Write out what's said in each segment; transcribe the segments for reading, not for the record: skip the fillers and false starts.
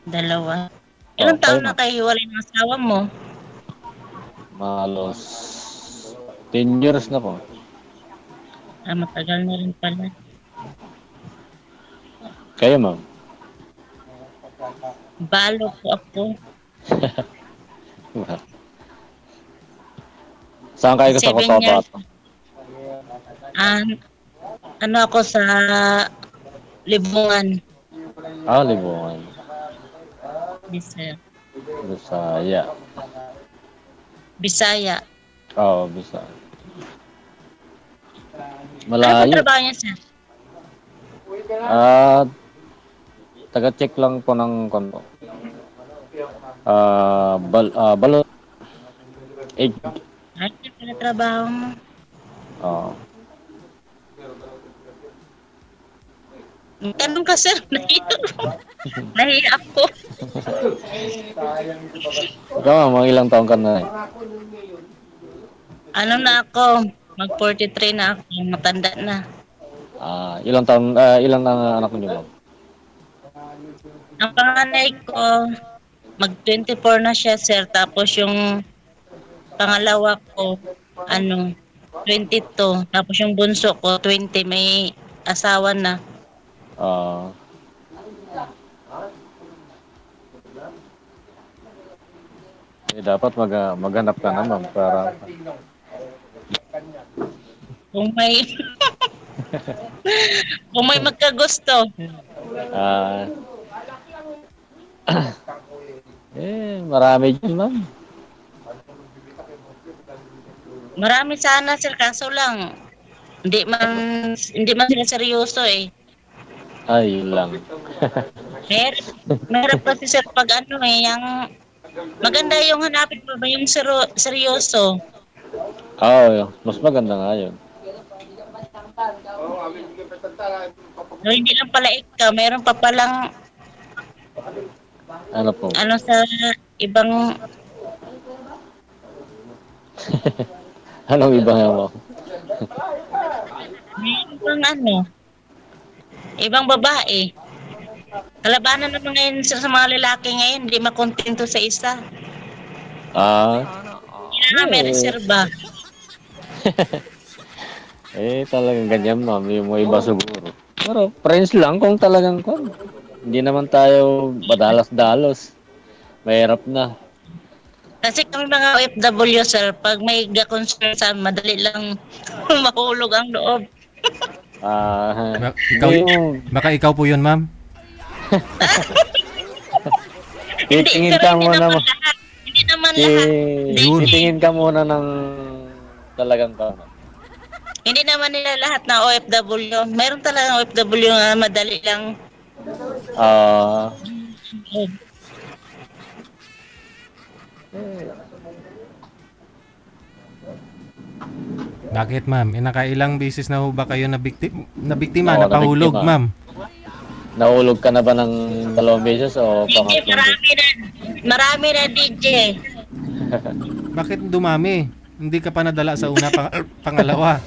Dalawa. Oh, Ilang kayo taon na ma'am? kayo hiwalay ng asawa mo? Halos 10 years na po. Matagal na rin pala. Kayo ma'am? Balo po ako. Saan kayo sa 7 years. Cotabato? Ah, ano ako sa Libungan. Ah, Libungan. Bisaya. Bisaya. Bisaya. Oo, Bisaya. Ano pong Malayo. trabaho niya, sir? Ah, taga-check lang po ng konto. Balot. Egg. Ano pala trabaho mo? Oo. Tanong ka, sir. Nahiya ako. Ikaw ma'am, mga ilang taon ka na eh? Ano na ako? Mag-43 na ako. Matanda na. Ilang taon, ilang na anak niyo ma'am? Ang panganay ko, mag-24 na siya, sir. Tapos yung pangalawa ko, 22. Tapos yung bunso ko, 20. May asawa na. Ah, dapat maghanap ka naman para Kung may, kung may magkagusto. ah marami dyan ma'am. Marami sana, sir. Kaso lang, hindi man sila seryoso eh. Ay, yun lang. Mahirap, mahirap kasi sir pag yung maganda yung hanapin mo ba yung seryoso. Mas maganda nga yun. No, hindi lang pala ikaw, meron pa palang Ano po? sa ibang, Anong iba nga mo? meron pang ibang babae. Kalabanan naman ngayon sa mga lalaki ngayon, hindi makontento sa isa. Ah, Kailangan may eh, reserba. talagang ganyan ma'am, yung mga iba siguro. Pero friends lang kung talagang hindi naman tayo badalas-dalos. Mahirap na. Kasi kami mga OFW, sir, pag may concern sa madali lang mahulog ang loob. Ikaw, Hindi yung baka ikaw po yun, ma'am? Hindi, titingin pero ka hindi muna naman mo. lahat. Hindi naman lahat. Yun. Titingin ka muna ng talagang Hindi naman nila lahat na OFW. Meron talaga OFW na madali lang. Ah, Bakit, ma'am? Nakailang beses na ho ba kayo nabiktima, Oo, napahulog, nabiktima. ma'am? Nahulog ka na ba ng 2 beses o DJ, pangatlong beses? marami na DJ. Bakit dumami? Hindi ka pa nadala sa una, pangalawa.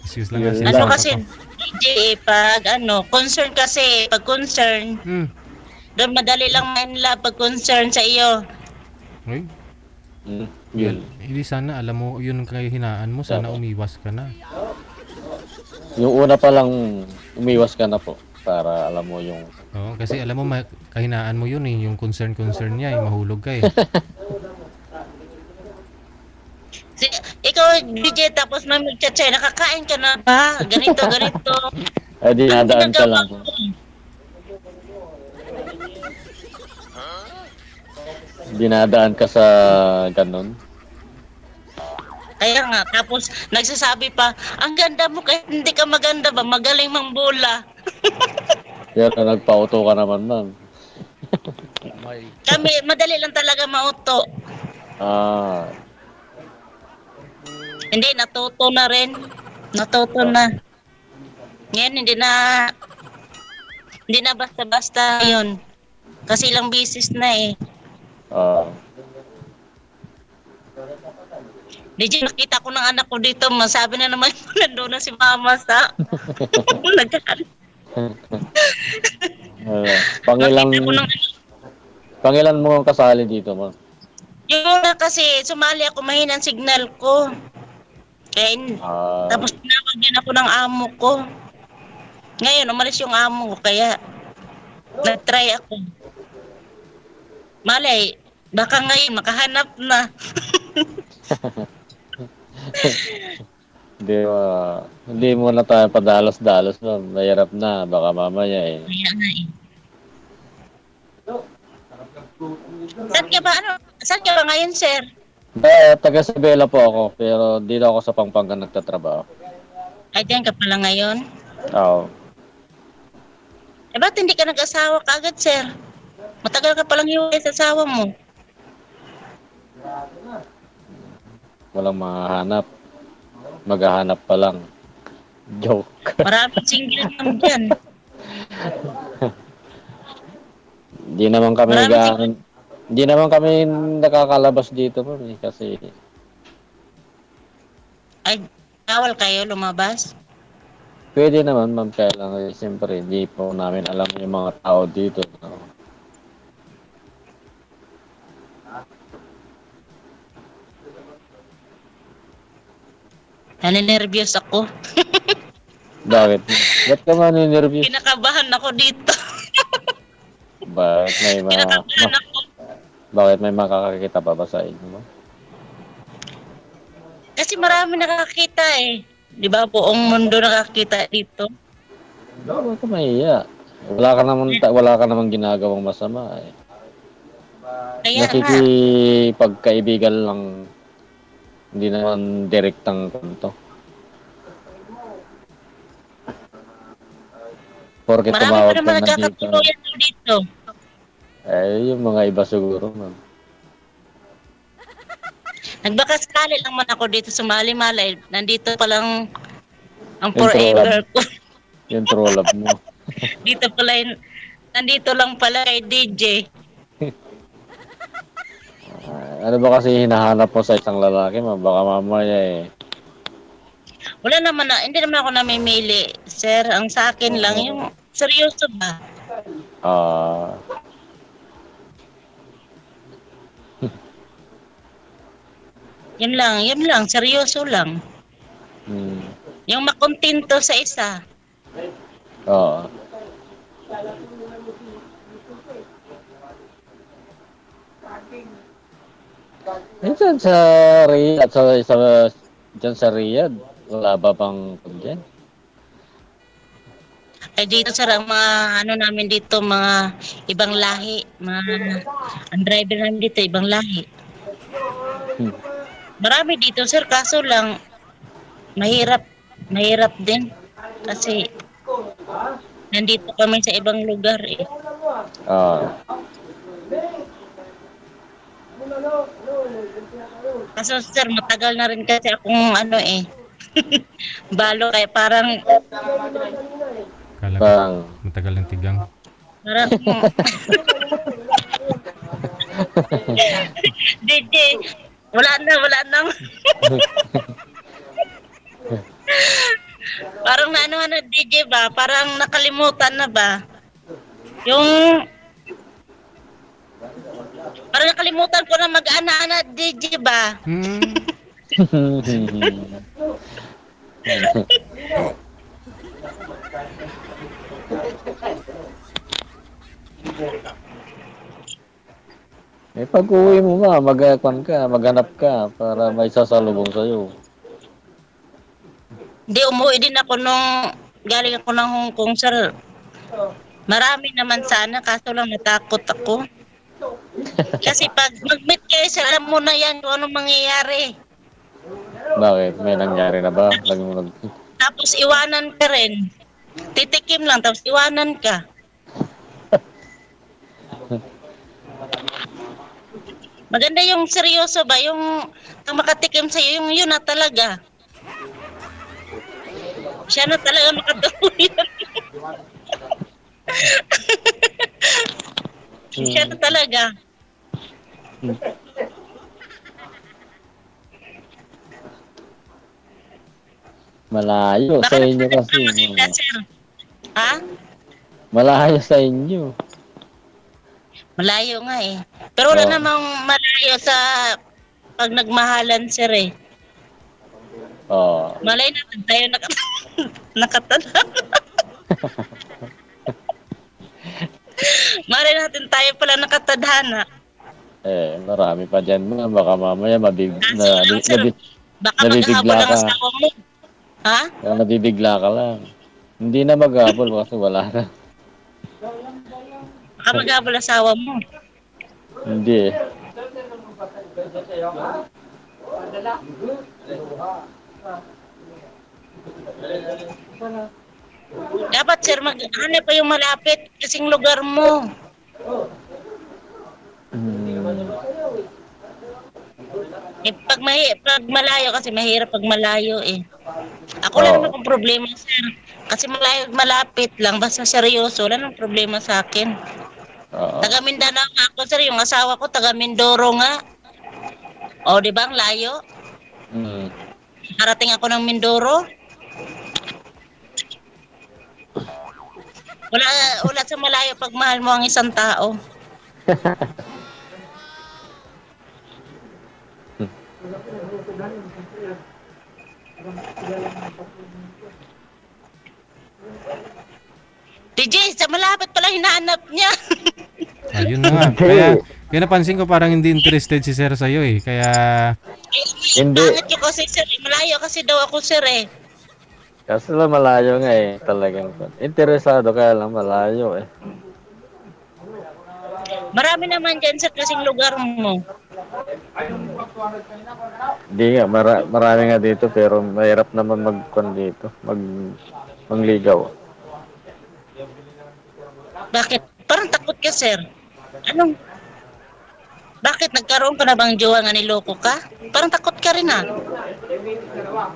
Excuse lang Yun kasi. lang. Kasi DJ, pag concern kasi, pag concern, doon madali lang nila pag concern sa iyo. Uy, Yun. hindi sana, alam mo, yun ang kahinaan mo, sana umiwas ka na. Yung una pa lang, umiwas ka na po para alam mo yung Oo, kasi alam mo, kahinaan mo yun eh, yung concern niya, mahulog ka eh. Ikaw, DJ, tapos may magchat-chat, nakakain ka na ba? Ganito, ganito. dinadaan ka lang. Dinadaan ka sa ganun. Kaya nga, tapos nagsasabi pa, ang ganda mo kahit hindi ka maganda ba, magaling mang bola. Pero nagpauto ka naman, ma'am. Kami, madali lang talaga mauto. Hindi, natuto na rin. Natuto na. Ngayon, hindi na basta-basta yun. Kasi ilang bisis na eh. DJ, nakita ko ng anak ko dito, masabi na naman nandun na si mama sa nagkakan. Pangilang, Makita ko ng pangilan mo ang kasali dito mo? yung una kasi sumali ako mahinang signal ko. Kaya, Ah, tapos tinawag din ako ng amo ko. Ngayon, umalis yung amo ko, kaya nag-try ako. Malay, baka ngayon makahanap na. hindi mo, hindi mo na tayo padalos-dalos no. Mahirap na, baka mamaya eh. Kaya nga eh. Saan ka ba, saan ka ba ngayon, sir? Taga Sabela po ako, pero dito ako sa Pampanga nagtatrabaho. Ay, diyan ka pala ngayon. Oo. Eh, ba't hindi ka nag-asawa kaagad, sir? Matagal ka palang hiwalay sa asawa mo. Walang mahanap. Maghahanap pa lang. Joke. Maraming single mom dyan. Hindi naman kami hindi naman kami nakakalabas dito po eh, kasi Ay, bawal kayo lumabas. pwede naman ma'am kaya lang eh, siyempre hindi po namin alam yung mga tao dito. No? Naninervyos ako. Bakit? Ba't ka man nervous? Kinakabahan ako dito. Bakit Kinakabahan ako. bakit may makakakita pa ba sa inyo? Ma'am? Kasi marami nakakita eh. Di ba buong mundo nakakita dito? Bakit ka mahiya? Wala ka naman ginagawang masama eh. Kaya nga, Nakikipagkaibigan lang, hindi naman direktang kanto. Porke marami pa tumawag ka naman na dito. nagkakatuluyan dito. Eh, yung mga iba siguro, ma'am. Nagbakasakali lang man ako dito sa Mali-Malay. Nandito pa lang ang Yung forever ko. Yung true love mo. Dito pala nandito lang pala kay DJ. Ano ba kasi hinahanap mo sa isang lalaki, ma'am? Baka mamaya eh. Wala naman hindi naman ako namimili. Sir, ang sa akin lang yung seryoso ba? Ah, Yun lang, seryoso lang. hmm. Yung makontento sa isa. Oo. Minsan sa Riyadh, dyan sa Riyadh, wala ba pang dyan? Ay dito sir, ang mga namin dito, mga ibang lahi. Ang driver namin dito, ibang lahi. Hmm. Marami dito sir, kaso lang, mahirap din. Kasi, nandito kami sa ibang lugar eh. Ah, Kaso sir, matagal na rin kasi akong balo kaya parang Kala ko, pang matagal ng tigang. parang DJ, wala na. Parang DJ ba? Parang nakalimutan na ba? Yung parang nakalimutan ko na mag-ana-ana DJ ba? Hmm. Eh, pag-uwi mo ba, maghanap ka para may sasalubong sa'yo. Hindi, umuwi din ako nung galing ako ng Hong Kong, sir. Marami naman sana, kaso lang natakot ako. Kasi pag mag-meet kayo, sir, alam mo na yan kung anong mangyayari. Bakit? May nangyari na ba? Tapos iwanan ka rin. Titikim lang, tapos iwanan ka. Maganda yung seryoso ba? Yung makatikim sa'yo, yung yun na talaga. Siya na talaga makatuluyan. Siya na talaga. Malayo sa Baka inyo kasi. nagpapamaganda, sir. Ha? Malayo sa inyo. Malayo nga eh. Pero wala Oo. namang malayo sa pag nagmahalan, sir eh. Oo. Malay natin tayo nakatanda. Malay natin tayo pala nakatadhana. Marami pa dyan mga baka mamaya Kaso lang, sir, baka maghahabol nabibigla ang ka. asawa mo. Ha? Kaya nabibigla ka lang. Hindi na maghabol kasi wala na. Baka maghahabol ang asawa mo. Hindi eh. Dapat, sir, maghanap pa yung malapit kasing lugar mo. Eh, pag malayo kasi mahirap pag malayo eh. Ako lang naman Oo. kung problema, sir. Kasi malayo, malapit lang, basta seryoso, wala nang problema sa akin. Oo. Taga Mindanao nga ako, sir. Yung asawa ko, taga Mindoro nga. O, di ba ang layo? Mm. Narating ako ng Mindoro. Wala sa malayo pag mahal mo ang isang tao. DJ, sa malapit pala hinahanap niya. Ayun na nga. Kaya napansin ko parang hindi interested si sir sa'yo eh. Kaya Hindi. Pangit ko kasi, sir. Malayo kasi daw ako, sir eh. Kasi lang malayo nga eh. Talagang interesado kaya lang malayo eh. Marami naman dyan, sir, kasing lugar mo. Hindi nga, marami nga dito pero mahirap naman dito. Mangligaw. Bakit? Parang takot ka, sir. Anong? Bakit? Nagkaroon ka na bang jowa nga niloko ka? Parang takot ka rin ah.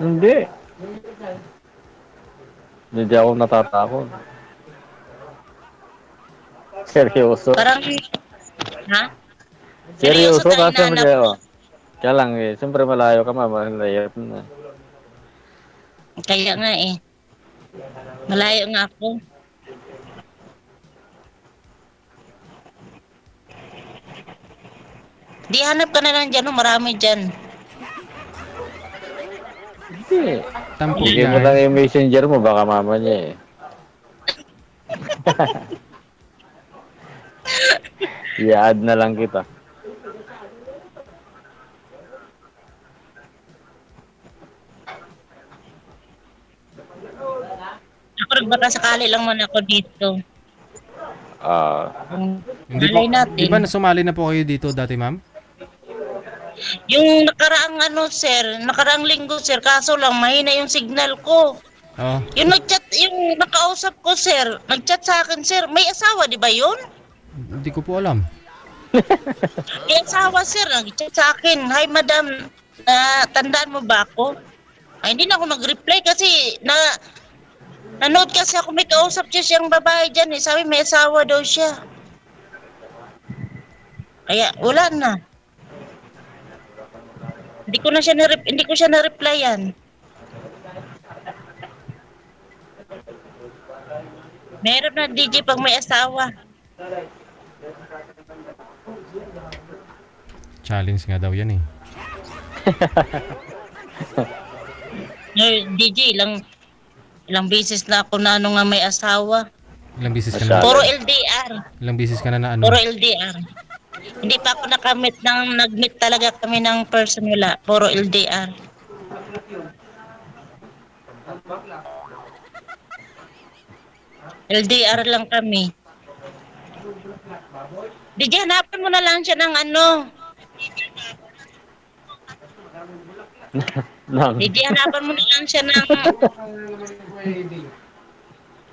Hindi. Hindi ako natatakot. Seryoso. Parang, ha? Seryoso ka kasi hinahanap kaya, mo. kaya lang eh. Siyempre malayo ka mahirap na. Kaya nga eh. Malayo nga ako. Di hanap ka na lang dyan, oh, marami dyan. Hindi. tampok Bigyan mo lang yan. yung messenger mo, baka mama niya eh. I-add na lang kita. Ako nagbaka sakali lang man ako dito. Hindi po, Malay natin. di ba nasumali na po kayo dito dati, ma'am? Yung nakaraang linggo, sir, kaso lang mahina yung signal ko. Oo. Yung nakausap ko, sir, nagchat sa akin, sir, may asawa, di ba yun? Hindi ko po alam. May asawa, sir, nagchat sa akin, hi, madam, tandaan mo ba ako? Ay, hindi na ako nag-reply kasi nanood kasi ako, may kausap siya siyang babae dyan, eh. Sabi may asawa daw siya. Kaya, wala na. Hindi ko siya na-replyan. Meron na DJ pag may asawa. Challenge nga daw yan eh. DJ, ilang beses na ako na nga may asawa. Ilang bisis ka na? Puro LDR. Ilang bisis ka na ano? Puro LDR. Hindi pa ako nag-meet talaga kami ng person wala. Puro LDR. LDR lang kami. DJ, hanapin mo na lang siya ng ano. DJ, hanapan mo na lang siya ng...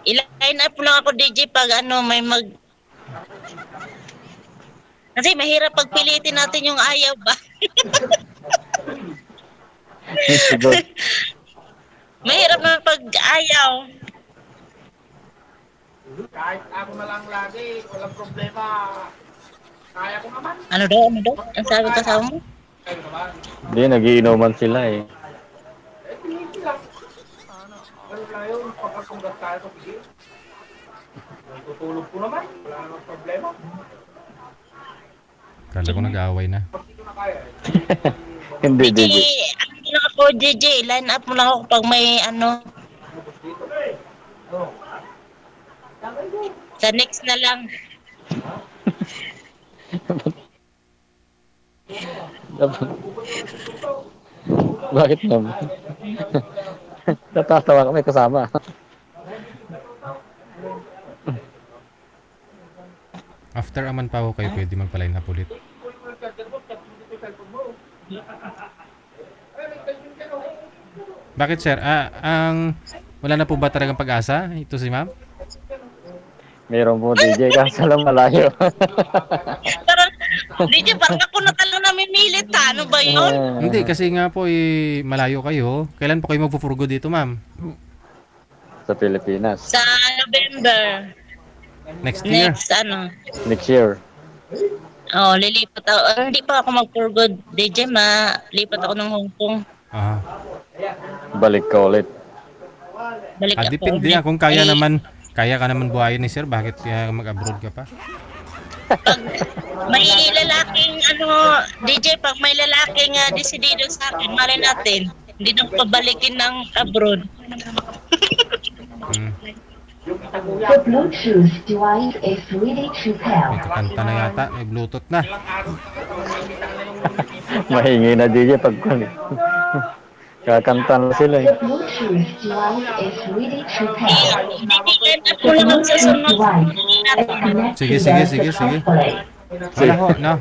I-line up lang ako, DJ, pag ano, may Kasi mahirap pagpilitin natin yung ayaw ba? Mahirap na pag ayaw. Kahit ako na lang lagi, walang problema. Kaya ko naman. Ano daw? Ang sabi kasama mo? Hindi, nagiinuman sila eh. Pinigil lang. Ano lang yun, pagkakunggat tayo, sige. Tutulog ko naman. Wala namang problema. Kala ko nag-aaway na. Hindi ko na kaya eh. Hindi, DJ, DJ. ano lang ako, DJ, line up mo lang ako pag may ano, Dito na eh. Oh. sa next na lang. Bakit naman? Natatawa kami kasama. After aman pa ako kayo pwede magpa-line up ulit. Bakit sir? Wala na po ba talagang pag-asa? Ito si ma'am? Meron po DJ kaso lang malayo. Parang, DJ, parang ako na talaga namimilit ha. Ano ba yun? Hindi, kasi nga po malayo kayo. Kailan po kayo magpupurgo dito ma'am? Sa Pilipinas. Sa November. Next year? Next, ano. Next year. Oh, lilipat ako. Hindi pa ako mag-for good. DJ, lipat ako ng Hong Kong. Ah. Balik ka ulit. Balik ako. Depende ulit. nga kung kaya Eh, naman. Kaya ka naman buhayin ni sir. Bakit mag-abroad ka pa? Pag may lalaking, DJ, pag may lalaking desidido sa akin, malay natin, hindi na pabalikin ng abroad. The Bluetooth device is ready to pair. May kakanta na yata. May Bluetooth na. Mahingi na DJ pag kakanta na sila eh. The Bluetooth device is ready to pair. Hindi na po The lang sa Bluetooth sunod. device is connected Sige. successfully. Wala ho, no?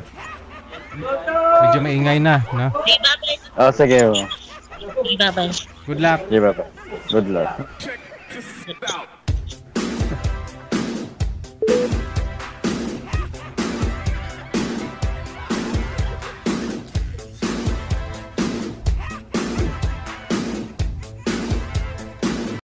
Medyo maingay na, no? Okay, bye-bye. Oh, sige. Bye-bye. Good luck. Sige, bye. Good luck. Check this out.